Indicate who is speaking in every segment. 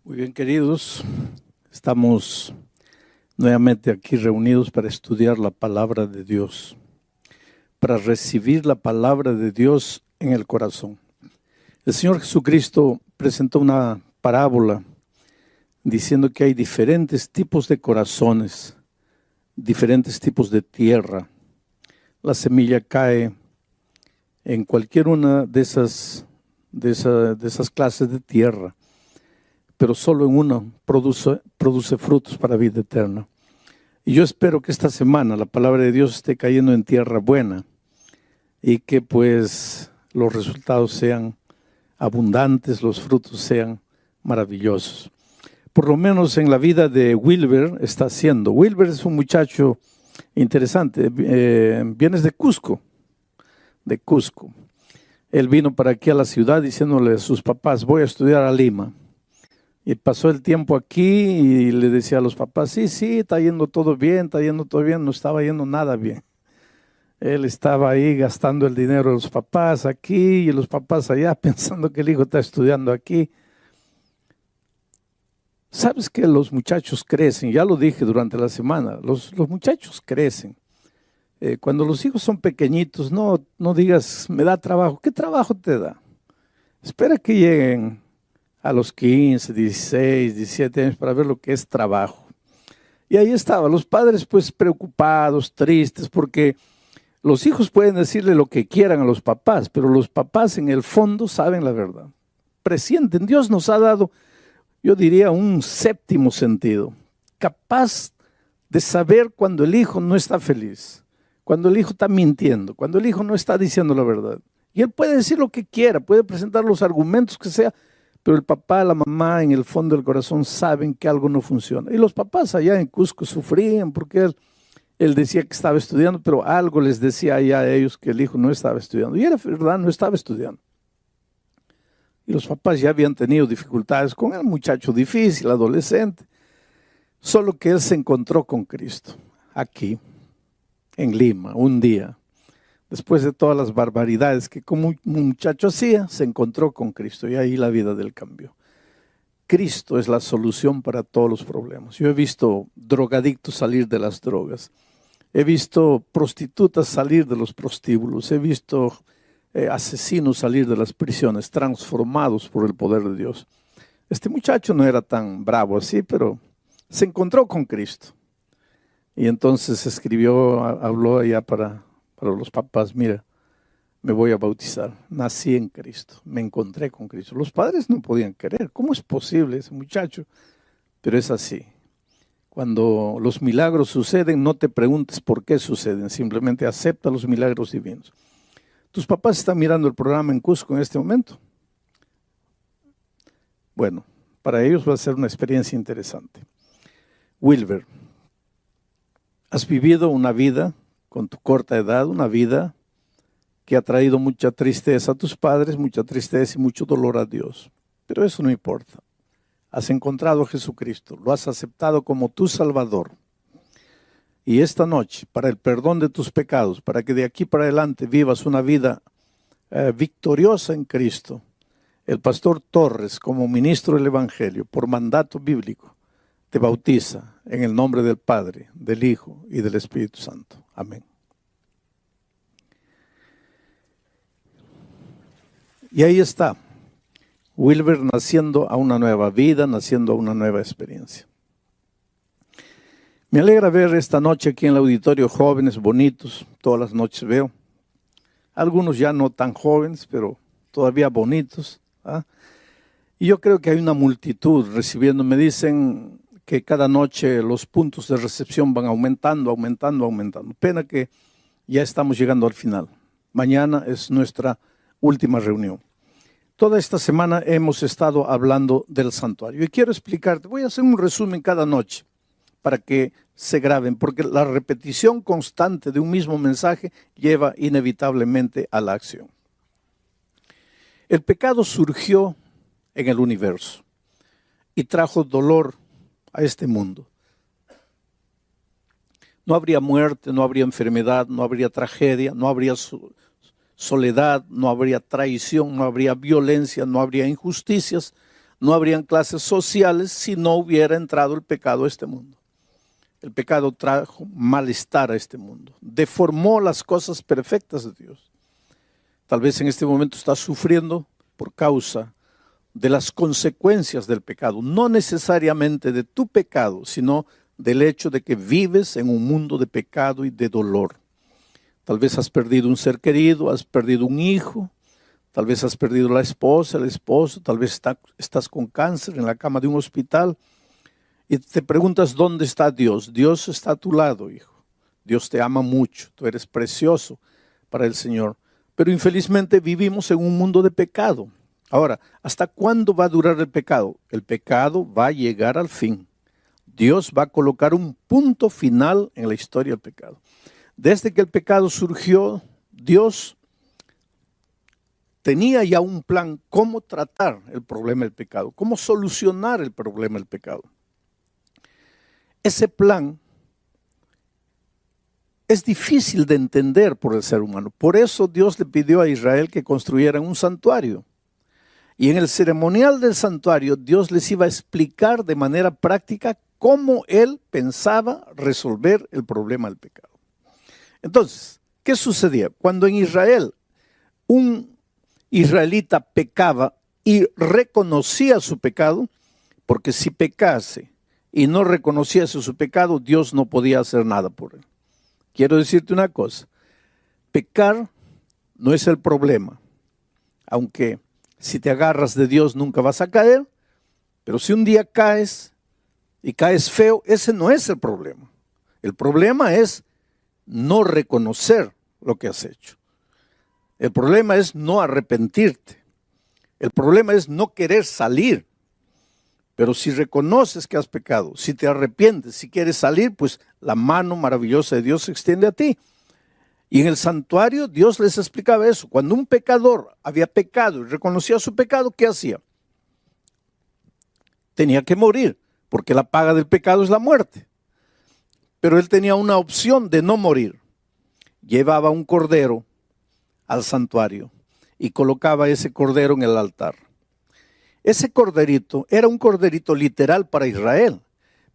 Speaker 1: Muy bien, queridos, estamos nuevamente aquí reunidos para estudiar la palabra de Dios, para recibir la palabra de Dios en el corazón. El Señor Jesucristo presentó una parábola diciendo que hay diferentes tipos de corazones, diferentes tipos de tierra. La semilla cae en cualquier una de esas clases de tierra, pero solo en una produce frutos para vida eterna. Y yo espero que esta semana la palabra de Dios esté cayendo en tierra buena y que pues los resultados sean abundantes, los frutos sean maravillosos. Por lo menos en la vida de Wilber está haciendo. Wilber es un muchacho interesante, vienes de Cusco. Él vino para aquí a la ciudad diciéndole a sus papás, voy a estudiar a Lima. Y pasó el tiempo aquí y le decía a los papás, sí, está yendo todo bien, no estaba yendo nada bien. Él estaba ahí gastando el dinero de los papás aquí y los papás allá pensando que el hijo está estudiando aquí. ¿Sabes que los muchachos crecen? Ya lo dije durante la semana, los muchachos crecen. Cuando los hijos son pequeñitos, no digas, me da trabajo. ¿Qué trabajo te da? Espera que lleguen a los 15, 16, 17 años para ver lo que es trabajo. Y ahí estaban los padres pues preocupados, tristes, porque los hijos pueden decirle lo que quieran a los papás, pero los papás en el fondo saben la verdad. Presienten, Dios nos ha dado, yo diría, un séptimo sentido, capaz de saber cuando el hijo no está feliz, cuando el hijo está mintiendo, cuando el hijo no está diciendo la verdad. Y él puede decir lo que quiera, puede presentar los argumentos que sea, pero el papá, la mamá, en el fondo del corazón saben que algo no funciona. Y los papás allá en Cusco sufrían porque él decía que estaba estudiando, pero algo les decía allá a ellos que el hijo no estaba estudiando. Y era verdad, no estaba estudiando. Y los papás ya habían tenido dificultades con el muchacho difícil, adolescente. Solo que él se encontró con Cristo, aquí, en Lima, un día. Después de todas las barbaridades que como un muchacho hacía, se encontró con Cristo y ahí la vida del cambio. Cristo es la solución para todos los problemas. Yo he visto drogadictos salir de las drogas. He visto prostitutas salir de los prostíbulos. He visto asesinos salir de las prisiones, transformados por el poder de Dios. Este muchacho no era tan bravo así, pero se encontró con Cristo. Y entonces escribió, habló allá para los papás, mira, me voy a bautizar, nací en Cristo, me encontré con Cristo. Los padres no podían creer, ¿cómo es posible ese muchacho? Pero es así. Cuando los milagros suceden, no te preguntes por qué suceden, simplemente acepta los milagros divinos. ¿Tus papás están mirando el programa en Cusco en este momento? Bueno, para ellos va a ser una experiencia interesante. Wilber, has vivido una vida con tu corta edad, una vida que ha traído mucha tristeza a tus padres, mucha tristeza y mucho dolor a Dios. Pero eso no importa. Has encontrado a Jesucristo, lo has aceptado como tu Salvador. Y esta noche, para el perdón de tus pecados, para que de aquí para adelante vivas una vida victoriosa en Cristo, el pastor Torres, como ministro del Evangelio, por mandato bíblico, te bautiza en el nombre del Padre, del Hijo y del Espíritu Santo. Amén. Y ahí está, Wilber naciendo a una nueva vida, naciendo a una nueva experiencia. Me alegra ver esta noche aquí en el auditorio jóvenes bonitos, todas las noches veo. Algunos ya no tan jóvenes, pero todavía bonitos. Y yo creo que hay una multitud recibiendo, me dicen que cada noche los puntos de recepción van aumentando. Pena que ya estamos llegando al final. Mañana es nuestra última reunión. Toda esta semana hemos estado hablando del santuario. Y quiero explicarte, voy a hacer un resumen cada noche para que se graben, porque la repetición constante de un mismo mensaje lleva inevitablemente a la acción. El pecado surgió en el universo y trajo dolor a este mundo. No habría muerte, no habría enfermedad, no habría tragedia, no habría soledad, no habría traición, no habría violencia, no habría injusticias, no habrían clases sociales si no hubiera entrado el pecado a este mundo. El pecado trajo malestar a este mundo, deformó las cosas perfectas de Dios. Tal vez en este momento estás sufriendo por causa de las consecuencias del pecado, no necesariamente de tu pecado, sino del hecho de que vives en un mundo de pecado y de dolor. Tal vez has perdido un ser querido, has perdido un hijo, tal vez has perdido la esposa, el esposo, tal vez estás con cáncer en la cama de un hospital y te preguntas dónde está Dios. Dios está a tu lado, hijo. Dios te ama mucho, tú eres precioso para el Señor. Pero infelizmente vivimos en un mundo de pecado. Ahora, ¿hasta cuándo va a durar el pecado? El pecado va a llegar al fin. Dios va a colocar un punto final en la historia del pecado. Desde que el pecado surgió, Dios tenía ya un plan cómo tratar el problema del pecado, cómo solucionar el problema del pecado. Ese plan es difícil de entender por el ser humano. Por eso Dios le pidió a Israel que construyeran un santuario. Y en el ceremonial del santuario, Dios les iba a explicar de manera práctica cómo Él pensaba resolver el problema del pecado. Entonces, ¿qué sucedía? Cuando en Israel un israelita pecaba y reconocía su pecado, porque si pecase y no reconociese su pecado, Dios no podía hacer nada por él. Quiero decirte una cosa, pecar no es el problema, aunque si te agarras de Dios nunca vas a caer, pero si un día caes y caes feo, ese no es el problema. El problema es no reconocer lo que has hecho. El problema es no arrepentirte. El problema es no querer salir. Pero si reconoces que has pecado, si te arrepientes, si quieres salir, pues la mano maravillosa de Dios se extiende a ti. Y en el santuario Dios les explicaba eso. Cuando un pecador había pecado y reconocía su pecado, ¿qué hacía? Tenía que morir, porque la paga del pecado es la muerte. Pero él tenía una opción de no morir. Llevaba un cordero al santuario y colocaba ese cordero en el altar. Ese corderito era un corderito literal para Israel,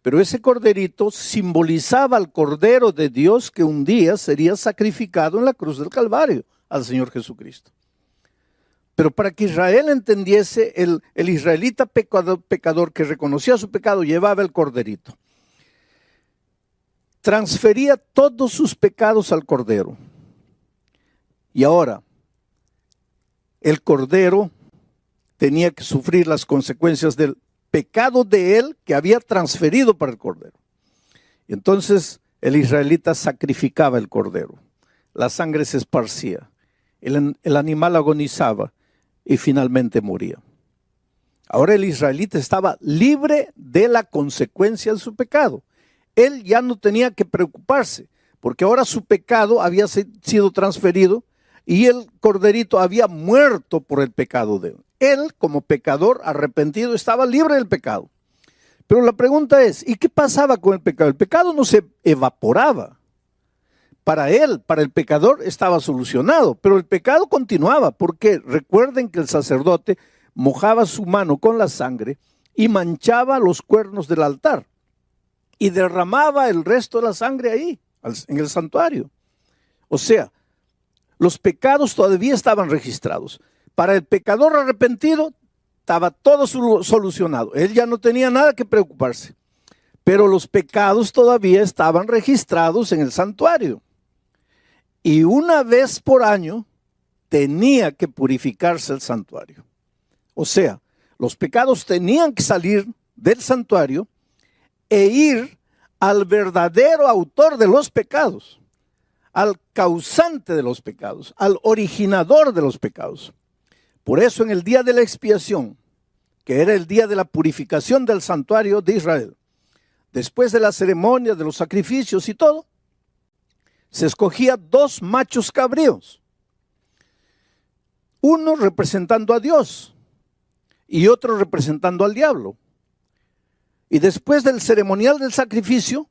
Speaker 1: pero ese corderito simbolizaba al Cordero de Dios que un día sería sacrificado en la cruz del Calvario al Señor Jesucristo. Pero para que Israel entendiese, el israelita pecador que reconocía su pecado llevaba el corderito. Transfería todos sus pecados al cordero. Y ahora, el cordero tenía que sufrir las consecuencias del pecado de él que había transferido para el cordero. Y entonces el israelita sacrificaba el cordero. La sangre se esparcía. El animal agonizaba y finalmente moría. Ahora el israelita estaba libre de la consecuencia de su pecado. Él ya no tenía que preocuparse, porque ahora su pecado había sido transferido y el corderito había muerto por el pecado de él. Él, como pecador arrepentido, estaba libre del pecado. Pero la pregunta es, ¿y qué pasaba con el pecado? El pecado no se evaporaba. Para él, para el pecador, estaba solucionado, pero el pecado continuaba, porque recuerden que el sacerdote mojaba su mano con la sangre y manchaba los cuernos del altar y derramaba el resto de la sangre ahí, en el santuario. O sea, los pecados todavía estaban registrados. Para el pecador arrepentido estaba todo solucionado. Él ya no tenía nada que preocuparse. Pero los pecados todavía estaban registrados en el santuario. Y una vez por año tenía que purificarse el santuario. O sea, los pecados tenían que salir del santuario e ir al verdadero autor de los pecados, al causante de los pecados, al originador de los pecados. Por eso en el día de la expiación, que era el día de la purificación del santuario de Israel, después de la ceremonia, de los sacrificios y todo, se escogía 2 machos cabríos, uno representando a Dios y otro representando al diablo. Y después del ceremonial del sacrificio,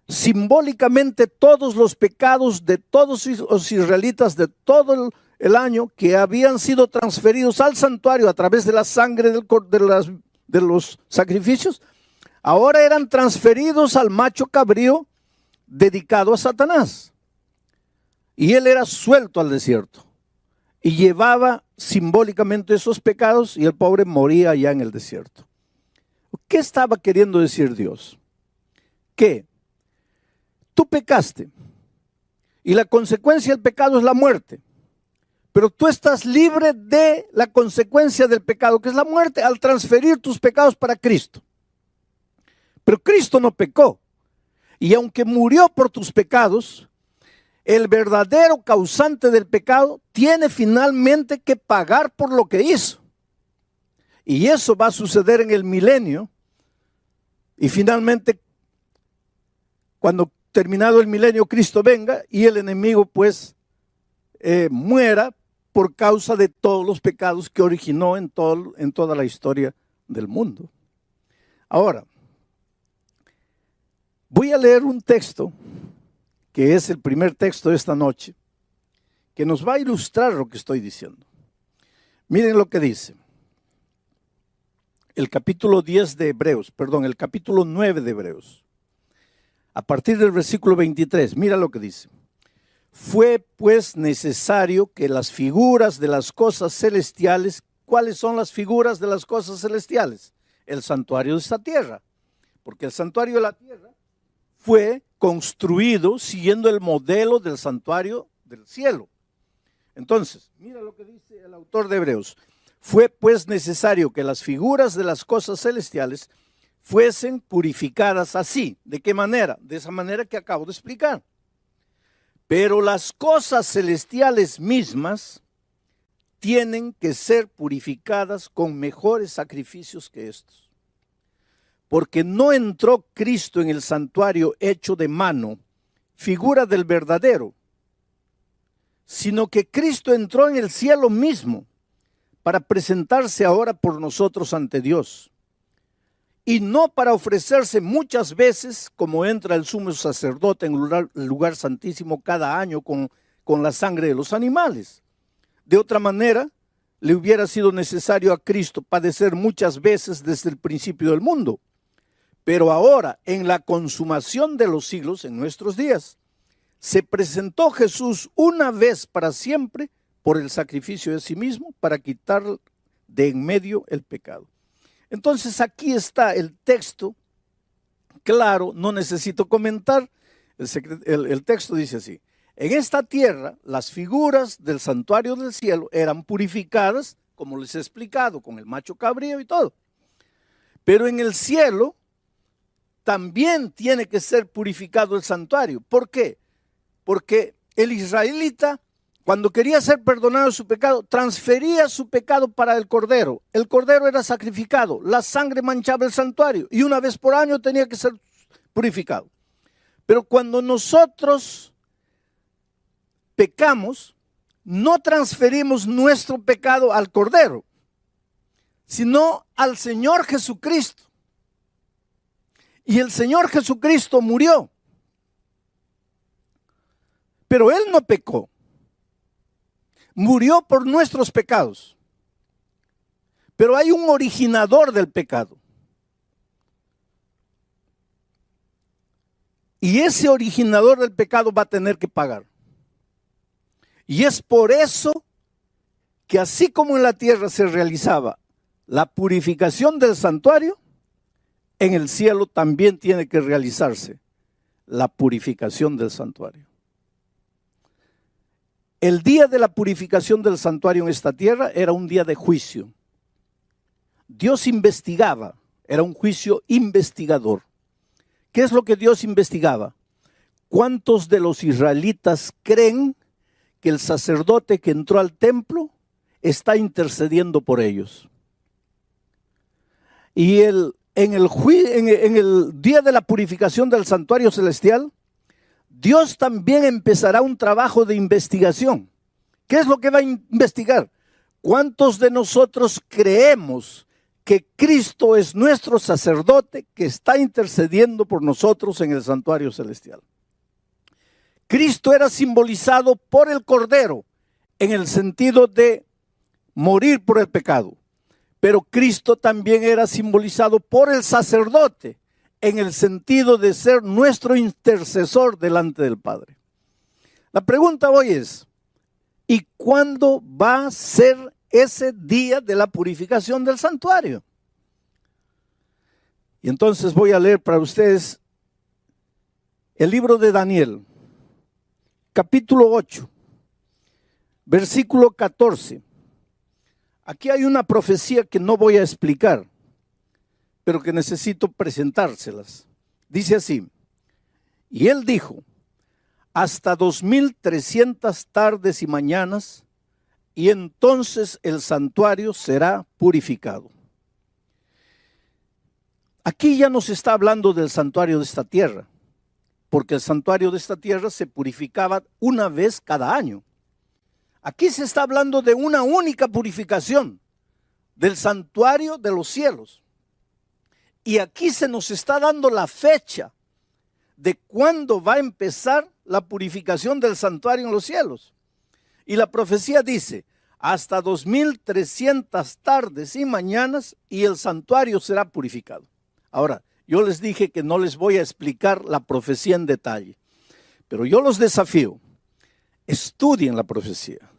Speaker 1: simbólicamente todos los pecados de todos los israelitas, de todo el año, que habían sido transferidos al santuario a través de la sangre de los sacrificios, ahora eran transferidos al macho cabrío dedicado a Satanás. Y él era suelto al desierto y llevaba simbólicamente esos pecados, y el pobre moría allá en el desierto. ¿Qué estaba queriendo decir Dios? Que tú pecaste y la consecuencia del pecado es la muerte, pero tú estás libre de la consecuencia del pecado, que es la muerte, al transferir tus pecados para Cristo. Pero Cristo no pecó, y aunque murió por tus pecados, el verdadero causante del pecado tiene finalmente que pagar por lo que hizo. Y eso va a suceder en el milenio. Y finalmente, cuando terminado el milenio, Cristo venga y el enemigo pues muera por causa de todos los pecados que originó en toda la historia del mundo. Ahora, voy a leer un texto que es el primer texto de esta noche, que nos va a ilustrar lo que estoy diciendo. Miren lo que dice. El capítulo 10 de Hebreos, perdón, el capítulo 9 de Hebreos. A partir del versículo 23, mira lo que dice. Fue pues necesario que las figuras de las cosas celestiales, ¿cuáles son las figuras de las cosas celestiales? El santuario de esta tierra, porque el santuario de la tierra fue construido siguiendo el modelo del santuario del cielo. Entonces, mira lo que dice el autor de Hebreos. Fue pues necesario que las figuras de las cosas celestiales fuesen purificadas así. ¿De qué manera? De esa manera que acabo de explicar. Pero las cosas celestiales mismas tienen que ser purificadas con mejores sacrificios que estos. Porque no entró Cristo en el santuario hecho de mano, figura del verdadero, sino que Cristo entró en el cielo mismo para presentarse ahora por nosotros ante Dios. Y no para ofrecerse muchas veces, como entra el sumo sacerdote en el lugar santísimo cada año con la sangre de los animales. De otra manera, le hubiera sido necesario a Cristo padecer muchas veces desde el principio del mundo. Pero ahora, en la consumación de los siglos, en nuestros días, se presentó Jesús una vez para siempre por el sacrificio de sí mismo para quitar de en medio el pecado. Entonces aquí está el texto claro, no necesito comentar. El texto dice así: en esta tierra las figuras del santuario del cielo eran purificadas, como les he explicado, con el macho cabrío y todo. Pero en el cielo también tiene que ser purificado el santuario. ¿Por qué? Porque el israelita, cuando quería ser perdonado de su pecado, transfería su pecado para el cordero. El cordero era sacrificado, la sangre manchaba el santuario y una vez por año tenía que ser purificado. Pero cuando nosotros pecamos, no transferimos nuestro pecado al cordero, sino al Señor Jesucristo. Y el Señor Jesucristo murió, pero Él no pecó. Murió por nuestros pecados. Pero hay un originador del pecado. Y ese originador del pecado va a tener que pagar. Y es por eso que así como en la tierra se realizaba la purificación del santuario, en el cielo también tiene que realizarse la purificación del santuario. El día de la purificación del santuario en esta tierra era un día de juicio. Dios investigaba, era un juicio investigador. ¿Qué es lo que Dios investigaba? ¿Cuántos de los israelitas creen que el sacerdote que entró al templo está intercediendo por ellos? Y en el día de la purificación del santuario celestial, Dios también empezará un trabajo de investigación. ¿Qué es lo que va a investigar? ¿Cuántos de nosotros creemos que Cristo es nuestro sacerdote que está intercediendo por nosotros en el santuario celestial? Cristo era simbolizado por el Cordero en el sentido de morir por el pecado. Pero Cristo también era simbolizado por el sacerdote en el sentido de ser nuestro intercesor delante del Padre. La pregunta hoy es, ¿y cuándo va a ser ese día de la purificación del santuario? Y entonces voy a leer para ustedes el libro de Daniel, capítulo 8, versículo 14. Aquí hay una profecía que no voy a explicar, pero que necesito presentárselas. Dice así: y él dijo, hasta 2300 tardes y mañanas, y entonces el santuario será purificado. Aquí ya nos está hablando del santuario de esta tierra, porque el santuario de esta tierra se purificaba una vez cada año. Aquí se está hablando de una única purificación del santuario de los cielos. Y aquí se nos está dando la fecha de cuándo va a empezar la purificación del santuario en los cielos. Y la profecía dice, hasta 2300 tardes y mañanas y el santuario será purificado. Ahora, yo les dije que no les voy a explicar la profecía en detalle, pero yo los desafío, estudien la profecía.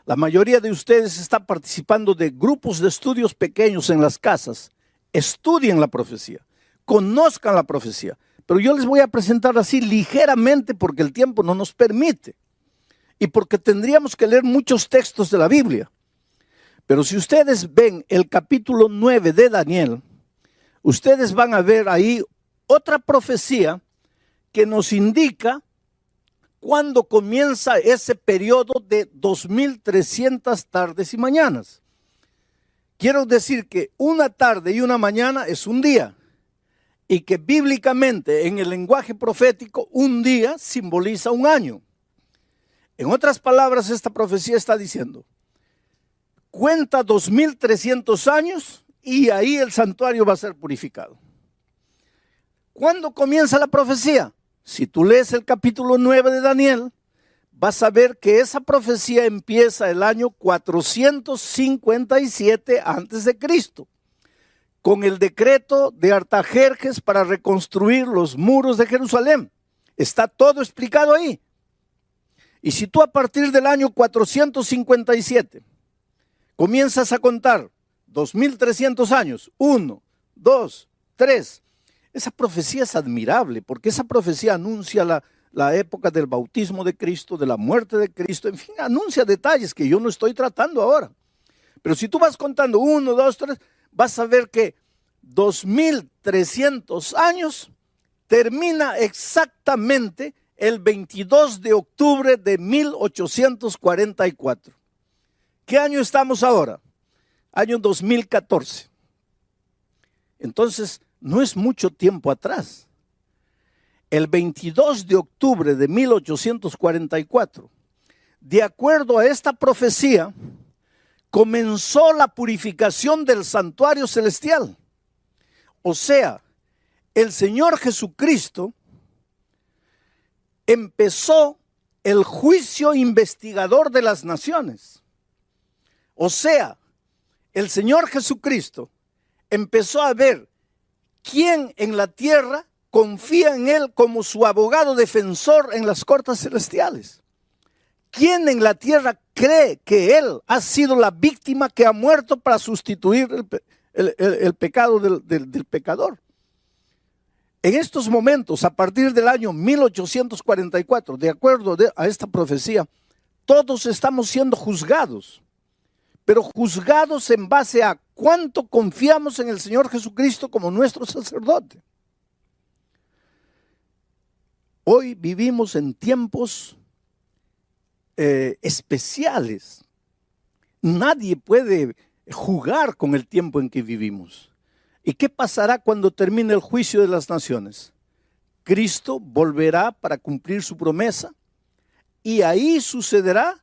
Speaker 1: La mayoría de ustedes está participando de grupos de estudios pequeños en las casas. Estudien la profecía, conozcan la profecía, pero yo les voy a presentar así ligeramente porque el tiempo no nos permite y porque tendríamos que leer muchos textos de la Biblia. Pero si ustedes ven el capítulo 9 de Daniel, ustedes van a ver ahí otra profecía que nos indica cuándo comienza ese periodo de 2300 tardes y mañanas. Quiero decir que una tarde y una mañana es un día, y que bíblicamente en el lenguaje profético un día simboliza un año. En otras palabras, esta profecía está diciendo, cuenta 2300 años y ahí el santuario va a ser purificado. ¿Cuándo comienza la profecía? Si tú lees el capítulo 9 de Daniel, vas a ver que esa profecía empieza el año 457 antes de Cristo, con el decreto de Artajerjes para reconstruir los muros de Jerusalén. Está todo explicado ahí. Y si tú a partir del año 457 comienzas a contar 2300 años, 1, 2, 3, esa profecía es admirable porque esa profecía anuncia la época del bautismo de Cristo, de la muerte de Cristo, en fin, anuncia detalles que yo no estoy tratando ahora. Pero si tú vas contando 1, 2, 3, vas a ver que 2300 años termina exactamente el 22 de octubre de 1844. ¿Qué año estamos ahora? Año 2014. Entonces, no es mucho tiempo atrás. El 22 de octubre de 1844, de acuerdo a esta profecía, comenzó la purificación del santuario celestial. O sea, el Señor Jesucristo empezó el juicio investigador de las naciones. O sea, el Señor Jesucristo empezó a ver quién en la tierra confía en Él como su abogado defensor en las cortes celestiales. ¿Quién en la tierra cree que Él ha sido la víctima que ha muerto para sustituir el pecado del pecador? En estos momentos, a partir del año 1844, de acuerdo a esta profecía, todos estamos siendo juzgados, pero juzgados en base a cuánto confiamos en el Señor Jesucristo como nuestro sacerdote. Hoy vivimos en tiempos especiales. Nadie puede jugar con el tiempo en que vivimos. ¿Y qué pasará cuando termine el juicio de las naciones? Cristo volverá para cumplir su promesa y ahí sucederá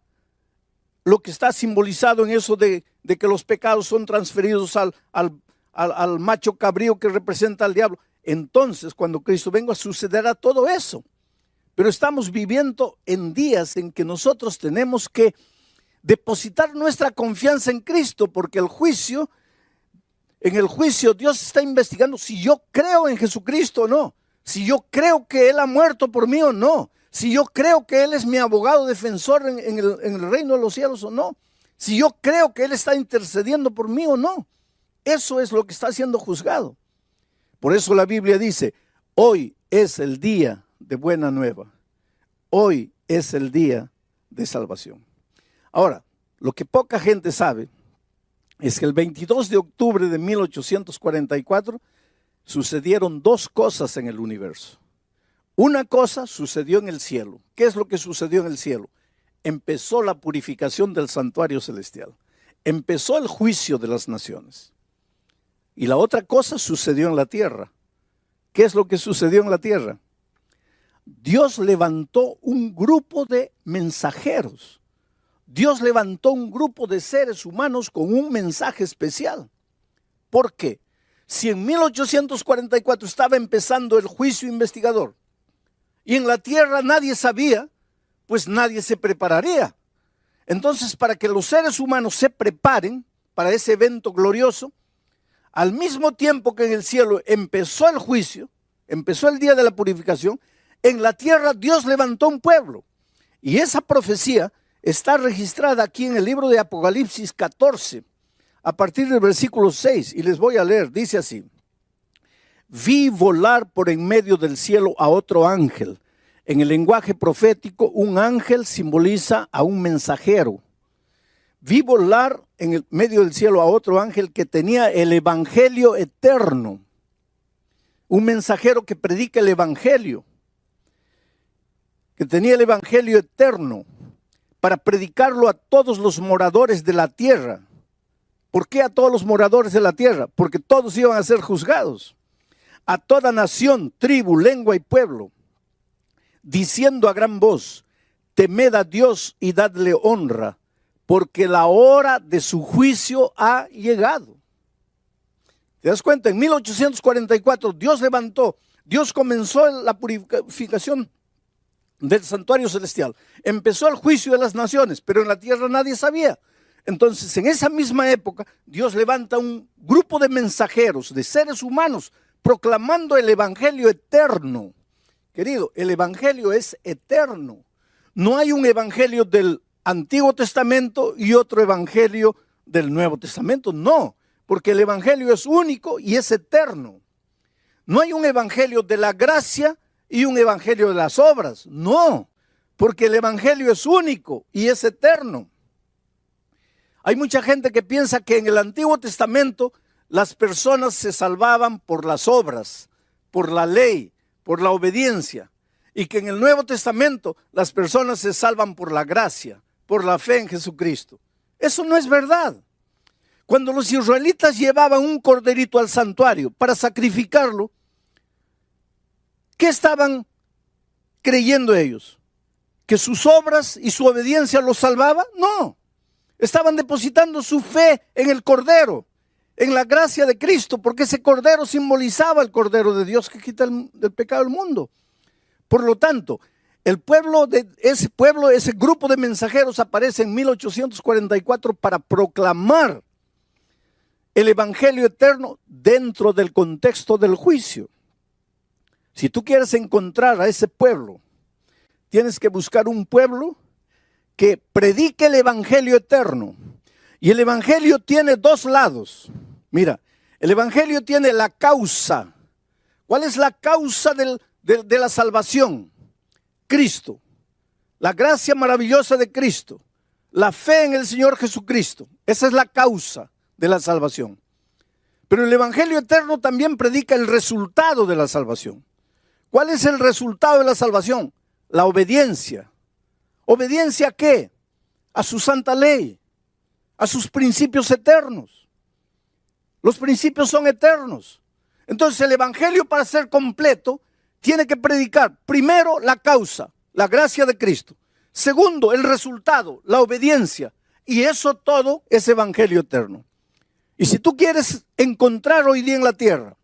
Speaker 1: lo que está simbolizado en eso de que los pecados son transferidos al macho cabrío que representa al diablo. Entonces, cuando Cristo venga, sucederá todo eso. Pero estamos viviendo en días en que nosotros tenemos que depositar nuestra confianza en Cristo, porque en el juicio Dios está investigando si yo creo en Jesucristo o no, si yo creo que Él ha muerto por mí o no, si yo creo que Él es mi abogado defensor en el reino de los cielos o no, si yo creo que Él está intercediendo por mí o no. Eso es lo que está siendo juzgado. Por eso la Biblia dice, hoy es el día de buena nueva. Hoy es el día de salvación. Ahora, lo que poca gente sabe es que el 22 de octubre de 1844 sucedieron dos cosas en el universo. Una cosa sucedió en el cielo. ¿Qué es lo que sucedió en el cielo? Empezó la purificación del santuario celestial. Empezó el juicio de las naciones. Y la otra cosa sucedió en la tierra. ¿Qué es lo que sucedió en la tierra? Dios levantó un grupo de mensajeros. Dios levantó un grupo de seres humanos con un mensaje especial. ¿Por qué? Si en 1844 estaba empezando el juicio investigador y en la tierra nadie sabía, pues nadie se prepararía. Entonces, para que los seres humanos se preparen para ese evento glorioso, al mismo tiempo que en el cielo empezó el juicio, empezó el día de la purificación, en la tierra Dios levantó un pueblo. Y esa profecía está registrada aquí en el libro de Apocalipsis 14, a partir del versículo 6, y les voy a leer, dice así: vi volar por en medio del cielo a otro ángel. En el lenguaje profético, un ángel simboliza a un mensajero. Vi volar en el medio del cielo a otro ángel que tenía el evangelio eterno. Un mensajero que predica el evangelio, que tenía el evangelio eterno para predicarlo a todos los moradores de la tierra. ¿Por qué a todos los moradores de la tierra? Porque todos iban a ser juzgados. A toda nación, tribu, lengua y pueblo, diciendo a gran voz: temed a Dios y dadle honra, porque la hora de su juicio ha llegado. ¿Te das cuenta? En 1844 Dios comenzó la purificación del santuario celestial. Empezó el juicio de las naciones, pero en la tierra nadie sabía. Entonces, en esa misma época, Dios levanta un grupo de mensajeros, de seres humanos, proclamando el evangelio eterno. Querido, el evangelio es eterno. No hay un evangelio del Antiguo Testamento y otro evangelio del Nuevo Testamento. No, porque el evangelio es único y es eterno. No hay un evangelio de la gracia y un evangelio de las obras. No, porque el evangelio es único y es eterno. Hay mucha gente que piensa que en el Antiguo Testamento las personas se salvaban por las obras, por la ley, por la obediencia, y que en el Nuevo Testamento las personas se salvan por la gracia, por la fe en Jesucristo. Eso no es verdad. Cuando los israelitas llevaban un corderito al santuario para sacrificarlo, ¿qué estaban creyendo ellos? ¿Que sus obras y su obediencia los salvaban? No. Estaban depositando su fe en el Cordero, en la gracia de Cristo, porque ese Cordero simbolizaba el Cordero de Dios que quita el pecado del mundo. Por lo tanto, ese grupo de mensajeros aparece en 1844 para proclamar el evangelio eterno dentro del contexto del juicio. Si tú quieres encontrar a ese pueblo, tienes que buscar un pueblo que predique el evangelio eterno. Y el evangelio tiene dos lados. Mira, el evangelio tiene la causa. ¿Cuál es la causa de la salvación? Cristo. La gracia maravillosa de Cristo. La fe en el Señor Jesucristo. Esa es la causa de la salvación. Pero el evangelio eterno también predica el resultado de la salvación. ¿Cuál es el resultado de la salvación? La obediencia. ¿Obediencia a qué? A su santa ley, a sus principios eternos. Los principios son eternos. Entonces el evangelio, para ser completo, tiene que predicar primero la causa, la gracia de Cristo. Segundo, el resultado, la obediencia. Y eso todo es evangelio eterno. Y si tú quieres encontrar hoy día en la tierra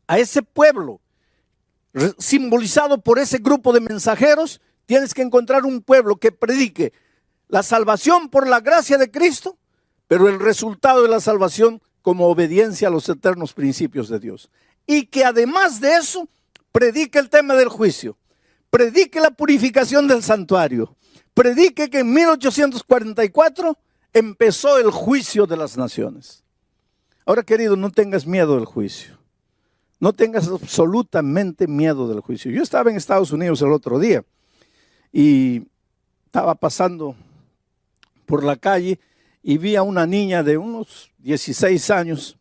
Speaker 1: a ese pueblo simbolizado por ese grupo de mensajeros, tienes que encontrar un pueblo que predique la salvación por la gracia de Cristo, pero el resultado de la salvación como obediencia a los eternos principios de Dios. Y que además de eso, predique el tema del juicio, predique la purificación del santuario, predique que en 1844 empezó el juicio de las naciones. Ahora, querido, no tengas miedo del juicio. No tengas absolutamente miedo del juicio. Yo estaba en Estados Unidos el otro día y estaba pasando por la calle y vi a una niña de unos 16 años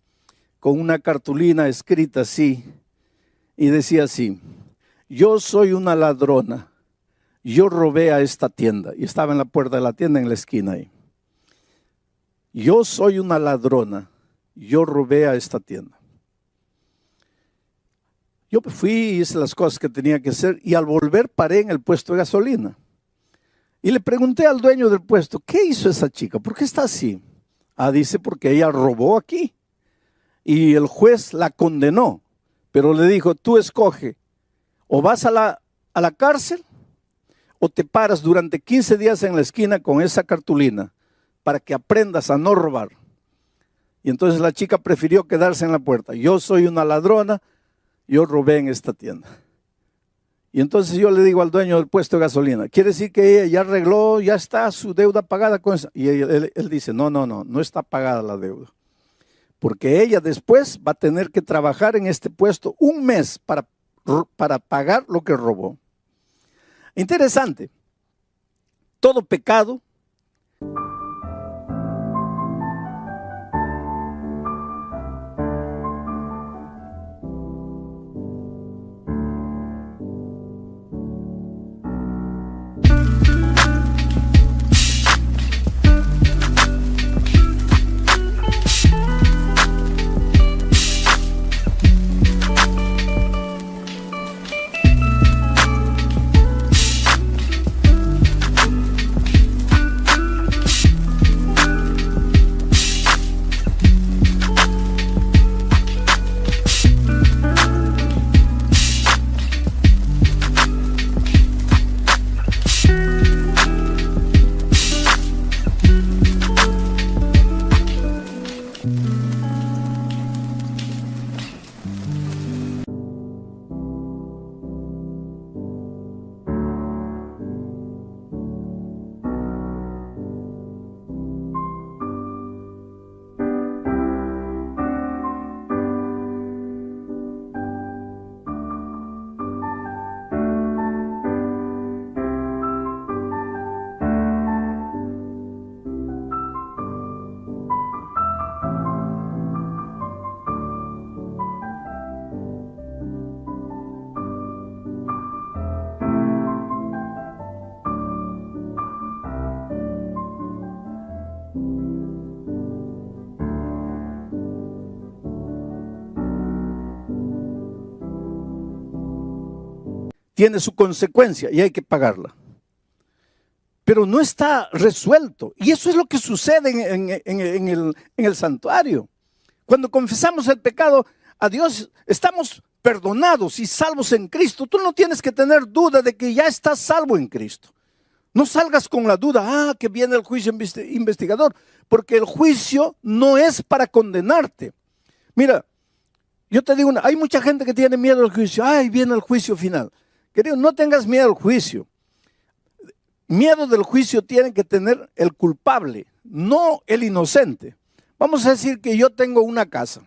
Speaker 1: con una cartulina escrita así y decía así: yo soy una ladrona, yo robé a esta tienda. Y estaba en la puerta de la tienda en la esquina ahí. Yo soy una ladrona, yo robé a esta tienda. Yo fui y hice las cosas que tenía que hacer y al volver paré en el puesto de gasolina. Y le pregunté al dueño del puesto, ¿qué hizo esa chica? ¿Por qué está así? Ah, dice, porque ella robó aquí. Y el juez la condenó, pero le dijo, tú escoge, o vas a la cárcel o te paras durante 15 días en la esquina con esa cartulina para que aprendas a no robar. Y entonces la chica prefirió quedarse en la puerta. Yo soy una ladrona, yo robé en esta tienda. Y entonces yo le digo al dueño del puesto de gasolina, ¿quiere decir que ella ya arregló, ya está su deuda pagada con eso? Y él dice, no está pagada la deuda. Porque ella después va a tener que trabajar en este puesto un mes para pagar lo que robó. Interesante. Todo pecado tiene su consecuencia y hay que pagarla. Pero no está resuelto. Y eso es lo que sucede en el santuario. Cuando confesamos el pecado a Dios, estamos perdonados y salvos en Cristo. Tú no tienes que tener duda de que ya estás salvo en Cristo. No salgas con la duda, que viene el juicio investigador, porque el juicio no es para condenarte. Mira, yo te digo, hay mucha gente que tiene miedo al juicio. Viene el juicio final. Querido, no tengas miedo al juicio. Miedo del juicio tiene que tener el culpable, no el inocente. Vamos a decir que yo tengo una casa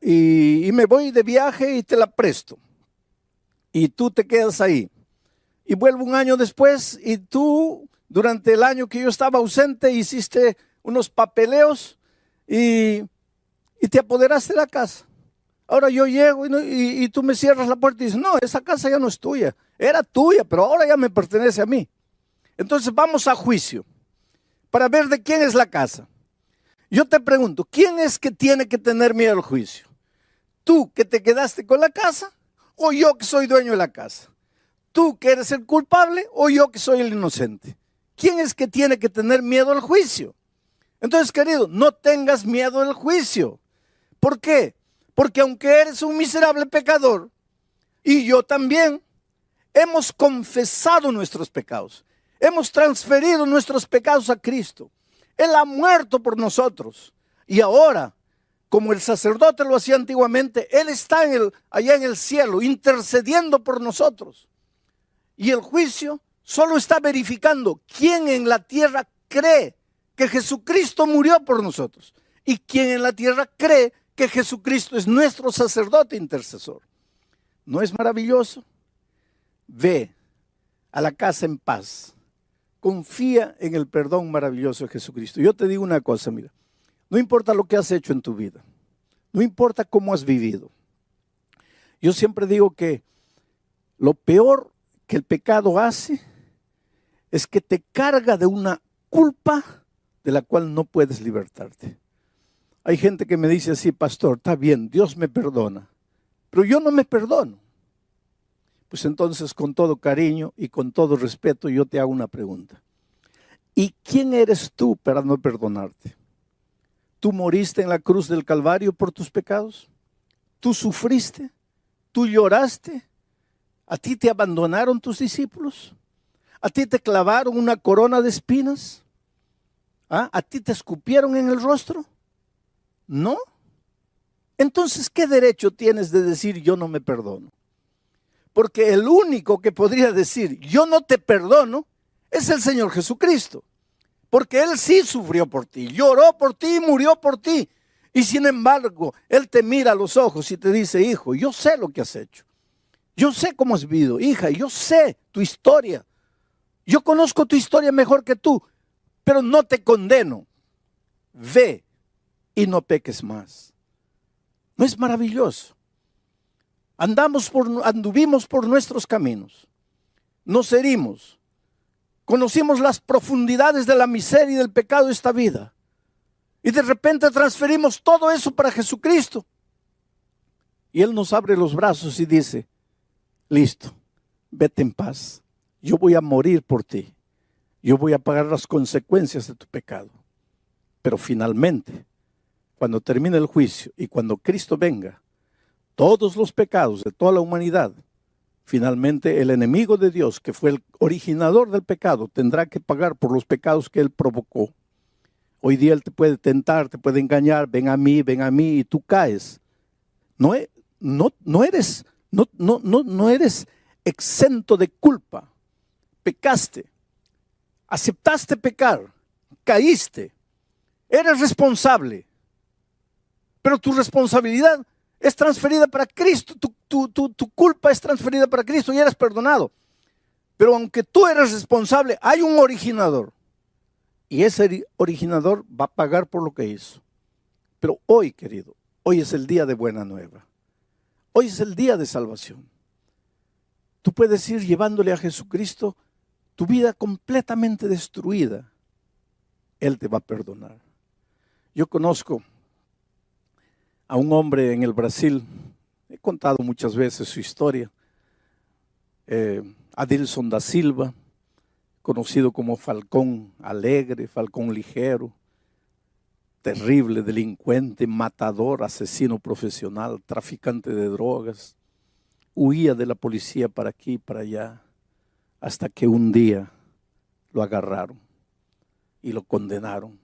Speaker 1: y me voy de viaje y te la presto. Y tú te quedas ahí. Y vuelvo un año después y tú, durante el año que yo estaba ausente, hiciste unos papeleos y te apoderaste de la casa. Ahora yo llego y tú me cierras la puerta y dices, no, esa casa ya no es tuya. Era tuya, pero ahora ya me pertenece a mí. Entonces vamos a juicio para ver de quién es la casa. Yo te pregunto, ¿quién es que tiene que tener miedo al juicio? ¿Tú que te quedaste con la casa o yo que soy dueño de la casa? ¿Tú que eres el culpable o yo que soy el inocente? ¿Quién es que tiene que tener miedo al juicio? Entonces, querido, no tengas miedo al juicio. ¿Por qué? Porque aunque eres un miserable pecador, y yo también, hemos confesado nuestros pecados. Hemos transferido nuestros pecados a Cristo. Él ha muerto por nosotros. Y ahora, como el sacerdote lo hacía antiguamente, Él está allá en el cielo, intercediendo por nosotros. Y el juicio solo está verificando quién en la tierra cree que Jesucristo murió por nosotros. Y quién en la tierra cree que Jesucristo es nuestro sacerdote intercesor. ¿No es maravilloso? Ve a la casa en paz. Confía en el perdón maravilloso de Jesucristo. Yo te digo una cosa, mira. No importa lo que has hecho en tu vida. No importa cómo has vivido. Yo siempre digo que lo peor que el pecado hace es que te carga de una culpa de la cual no puedes libertarte. Hay gente que me dice así: pastor, está bien, Dios me perdona, pero yo no me perdono. Pues entonces, con todo cariño y con todo respeto, yo te hago una pregunta. ¿Y quién eres tú para no perdonarte? ¿Tú moriste en la cruz del Calvario por tus pecados? ¿Tú sufriste? ¿Tú lloraste? ¿A ti te abandonaron tus discípulos? ¿A ti te clavaron una corona de espinas? ¿A ti te escupieron en el rostro? ¿No? Entonces, ¿qué derecho tienes de decir yo no me perdono? Porque el único que podría decir yo no te perdono es el Señor Jesucristo. Porque Él sí sufrió por ti, lloró por ti y murió por ti. Y sin embargo, Él te mira a los ojos y te dice: hijo, yo sé lo que has hecho. Yo sé cómo has vivido. Hija, yo sé tu historia. Yo conozco tu historia mejor que tú, pero no te condeno. Ve y no peques más. ¿No es maravilloso? Anduvimos por nuestros caminos. Nos herimos. Conocimos las profundidades de la miseria y del pecado de esta vida. Y de repente transferimos todo eso para Jesucristo. Y Él nos abre los brazos y dice: listo, vete en paz. Yo voy a morir por ti. Yo voy a pagar las consecuencias de tu pecado. Pero finalmente, cuando termine el juicio y cuando Cristo venga, todos los pecados de toda la humanidad, finalmente el enemigo de Dios, que fue el originador del pecado, tendrá que pagar por los pecados que Él provocó. Hoy día Él te puede tentar, te puede engañar: ven a mí, y tú caes. No eres exento de culpa. Pecaste, aceptaste pecar, caíste, eres responsable, pero tu responsabilidad es transferida para Cristo, tu culpa es transferida para Cristo y eres perdonado. Pero aunque tú eres responsable, hay un originador. Y ese originador va a pagar por lo que hizo. Pero hoy, querido, hoy es el día de buena nueva. Hoy es el día de salvación. Tú puedes ir llevándole a Jesucristo tu vida completamente destruida. Él te va a perdonar. Yo conozco a un hombre en el Brasil, he contado muchas veces su historia, Adilson da Silva, conocido como Falcón Alegre, Falcón Ligero, terrible delincuente, matador, asesino profesional, traficante de drogas. Huía de la policía para aquí y para allá, hasta que un día lo agarraron y lo condenaron.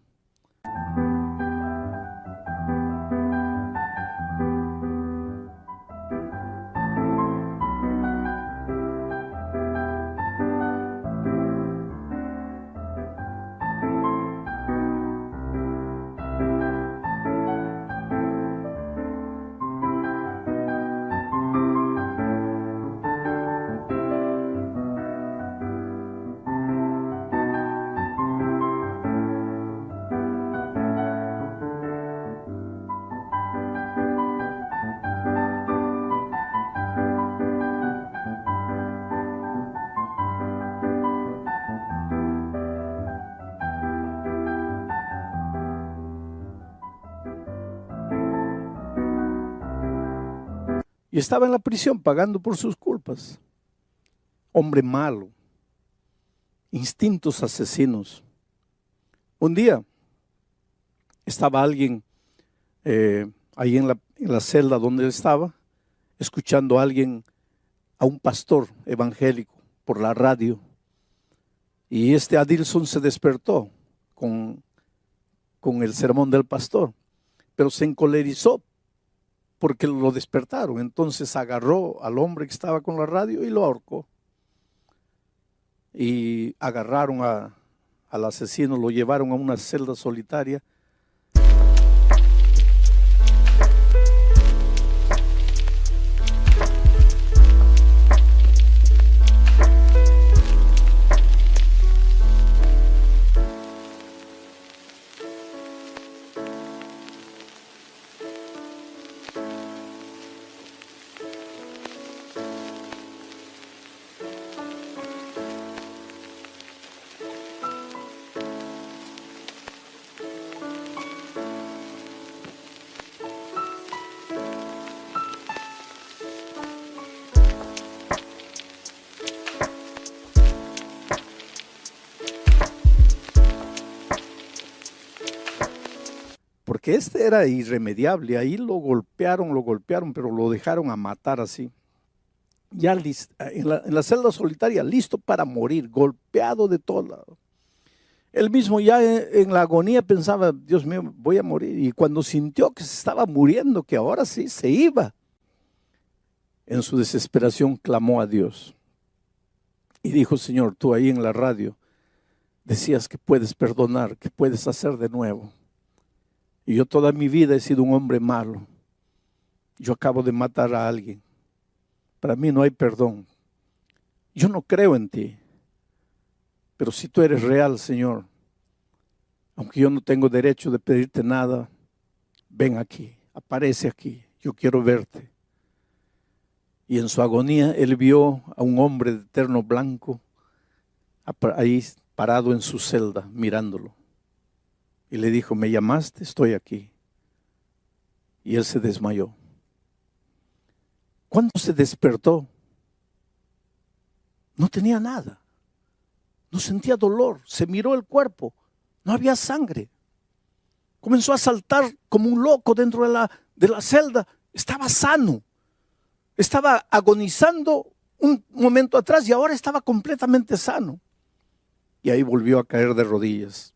Speaker 1: Y estaba en la prisión pagando por sus culpas. Hombre malo, instintos asesinos. Un día estaba alguien ahí en la celda donde él estaba, escuchando a un pastor evangélico por la radio. Y Adilson se despertó con el sermón del pastor, pero se encolerizó porque lo despertaron. Entonces agarró al hombre que estaba con la radio y lo ahorcó. Y agarraron al asesino, lo llevaron a una celda solitaria. Porque era irremediable. Ahí lo golpearon, pero lo dejaron a matar así. Ya en la celda solitaria, listo para morir, golpeado de todo lado. Él mismo ya en la agonía pensaba, Dios mío, voy a morir. Y cuando sintió que se estaba muriendo, que ahora sí se iba, en su desesperación clamó a Dios. Y dijo, Señor, tú ahí en la radio decías que puedes perdonar, que puedes hacer de nuevo. Y yo toda mi vida he sido un hombre malo. Yo acabo de matar a alguien. Para mí no hay perdón. Yo no creo en ti. Pero si tú eres real, Señor, aunque yo no tengo derecho de pedirte nada, ven aquí, aparece aquí, yo quiero verte. Y en su agonía él vio a un hombre de terno blanco ahí parado en su celda mirándolo. Y le dijo, ¿me llamaste? Estoy aquí. Y él se desmayó. Cuando se despertó, no tenía nada. No sentía dolor. Se miró el cuerpo. No había sangre. Comenzó a saltar como un loco dentro de la celda. Estaba sano. Estaba agonizando un momento atrás y ahora estaba completamente sano. Y ahí volvió a caer de rodillas.